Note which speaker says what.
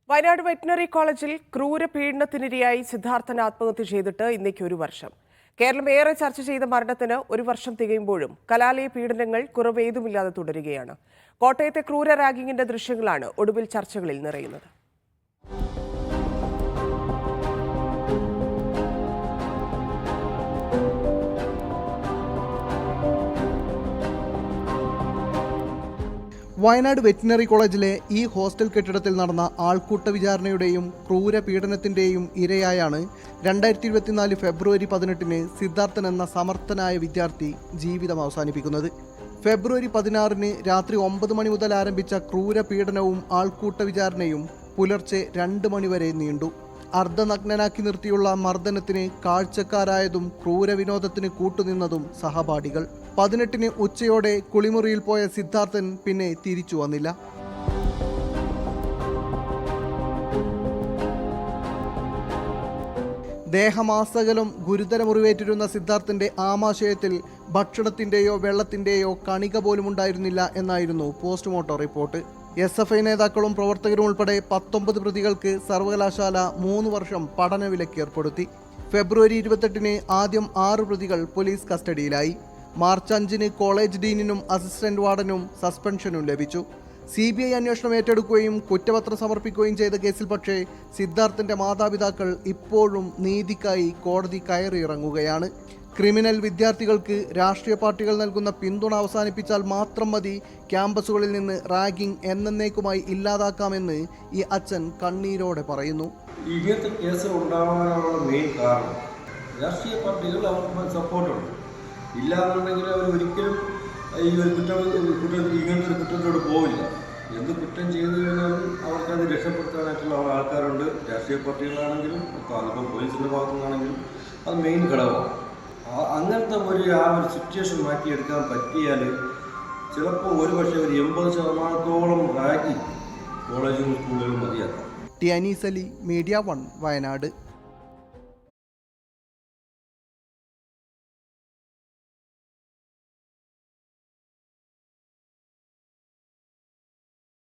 Speaker 1: Wayanad veterinary കോളേജിൽ ക്രൂരപീഡനത്തിനിരയായി സിദ്ധാർത്ഥൻ ആത്മഹത്യ ചെയ്തിട്ട് ഇന്നേക്ക് 1 വർഷം. കേരളം ഏറെ ചർച്ച ചെയ്ത മരണത്തിന് 1 വർഷം തികയുമ്പോഴും കലാലയ പീഡനങ്ങൾ കുറവേതുമില്ലാതെ തുടരുകയാണ്. കോട്ടയത്തെ ക്രൂര റാഗിങ്ങിന്റെ ദൃശ്യങ്ങളാണ് ഒടുവിൽ ചർച്ചകളിൽ നിറയുന്നത്.
Speaker 2: വയനാട് വെറ്റിനറി കോളേജിലെ ഈ ഹോസ്റ്റൽ കെട്ടിടത്തിൽ നടന്ന ആൾക്കൂട്ട വിചാരണയുടെയും ക്രൂര പീഡനത്തിൻ്റെയും ഇരയായാണ് 2024 ഫെബ്രുവരി 18 സിദ്ധാർത്ഥൻ എന്ന സമർത്ഥനായ വിദ്യാർത്ഥി ജീവിതം അവസാനിപ്പിക്കുന്നത്. ഫെബ്രുവരി 16 രാത്രി 9 മണി മുതൽ ആരംഭിച്ച ക്രൂര പീഡനവും ആൾക്കൂട്ട വിചാരണയും പുലർച്ചെ 2 മണിവരെ നീണ്ടു. അർദ്ധനഗ്നനാക്കി നിർത്തിയുള്ള മർദ്ദനത്തിന് കാഴ്ചക്കാരായതും ക്രൂരവിനോദത്തിന് കൂട്ടുനിന്നതും സഹപാഠികൾ. 18 ഉച്ചയോടെ കുളിമുറിയിൽ പോയ സിദ്ധാർത്ഥൻ പിന്നെ തിരിച്ചു വന്നില്ല. ദേഹമാസകലം ഗുരുതര മുറിവേറ്റിരുന്ന സിദ്ധാർത്ഥന്റെ ആമാശയത്തിൽ ഭക്ഷണത്തിന്റെയോ വെള്ളത്തിന്റെയോ കണിക പോലും ഉണ്ടായിരുന്നില്ല എന്നായിരുന്നു പോസ്റ്റ്മോർട്ടം റിപ്പോർട്ട്. SFI നേതാക്കളും പ്രവർത്തകരും ഉൾപ്പെടെ 19 പ്രതികൾക്ക് സർവകലാശാല 3 വർഷം പഠനവിലക്ക് ഏർപ്പെടുത്തി. ഫെബ്രുവരി 28 ആദ്യം 6 പ്രതികൾ പോലീസ് കസ്റ്റഡിയിലായി. മാർച്ച് 5 കോളേജ് ഡീനിനും അസിസ്റ്റന്റ് വാർഡനും സസ്പെൻഷനും ലഭിച്ചു. CBI അന്വേഷണം ഏറ്റെടുക്കുകയും കുറ്റപത്രം സമർപ്പിക്കുകയും ചെയ്ത കേസിൽ പക്ഷേ സിദ്ധാർത്ഥന്റെ മാതാപിതാക്കൾ ഇപ്പോഴും നീതിക്കായി കോടതി കയറിയിറങ്ങുകയാണ്. ക്രിമിനൽ വിദ്യാർത്ഥികൾക്ക് രാഷ്ട്രീയ പാർട്ടികൾ നൽകുന്ന പിന്തുണ അവസാനിപ്പിച്ചാൽ മാത്രം മതി ക്യാമ്പസുകളിൽ നിന്ന് റാഗിംഗ് എന്നേക്കുമായി ഇല്ലാതാക്കാമെന്ന് ഈ അച്ഛൻ കണ്ണീരോടെ പറയുന്നു.
Speaker 3: ഇങ്ങനത്തെ കേസ് ഉണ്ടാവാനുള്ള മെയിൻ കാരണം രാഷ്ട്രീയ പാർട്ടികൾ അവർക്ക് സപ്പോർട്ടുണ്ട്. ഇല്ലാന്നുണ്ടെങ്കിൽ അവർ ഒരിക്കലും ഈ ഒരു ഇങ്ങനത്തെ ഒരു കുറ്റത്തോട് പോവില്ല. എന്ത് കുറ്റം ചെയ്തു കഴിഞ്ഞാലും അവർക്കത് രക്ഷപ്പെടുത്താനായിട്ടുള്ള ആൾക്കാരുണ്ട്. രാഷ്ട്രീയ പാർട്ടികളാണെങ്കിലും അതിപ്പോൾ പോലീസിൻ്റെ ഭാഗത്തു നിന്നാണെങ്കിലും അത് മെയിൻ ഘടകമാണ്. അങ്ങനത്തെ ആ ഒരു സിറ്റുവേഷൻ മാറ്റിയെടുക്കാൻ പറ്റിയാൽ ചിലപ്പോൾ ഒരുപക്ഷെ ഒരു 80% റാഗിംഗ് കോളേജുകളും സ്കൂളുകളും മതിയാക്കാം.
Speaker 2: T Anees Ali, media 1, Wayanad.